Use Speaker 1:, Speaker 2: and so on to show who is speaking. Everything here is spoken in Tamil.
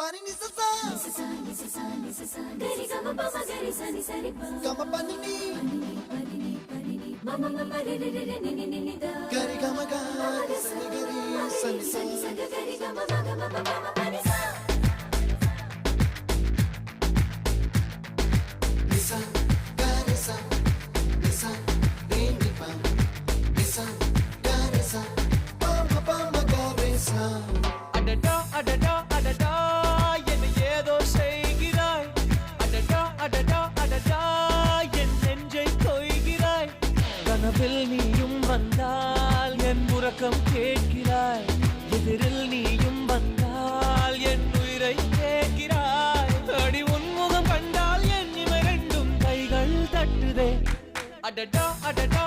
Speaker 1: Pani ni sa sa gari ga ma pa ma gari sa ni sa ri pa ga ma pa ni ma ma ma ma re re re ni ni ni da gari ga ma ga sa ni gari sa ni sa gari ga ma ga ma pa ma pa ni sa ni sa gari sa re ni pa ni sa gari sa pa ma gari sa
Speaker 2: adada adada adada என்ன ஏதோ செய்கிறாய் அடடா அடடா அடடா என் நெஞ்சை கொய்கிறாய் கனவில் நீயும் வந்தால் என் உறக்கம் கேட்கிறாய் எதிரில் நீயும் வந்தால் என் உயிரை கேட்கிறாய் அடி உன்முகம் கண்டால் என் இமை ரெண்டும் கைகள் தட்டுதே அடடா அடடா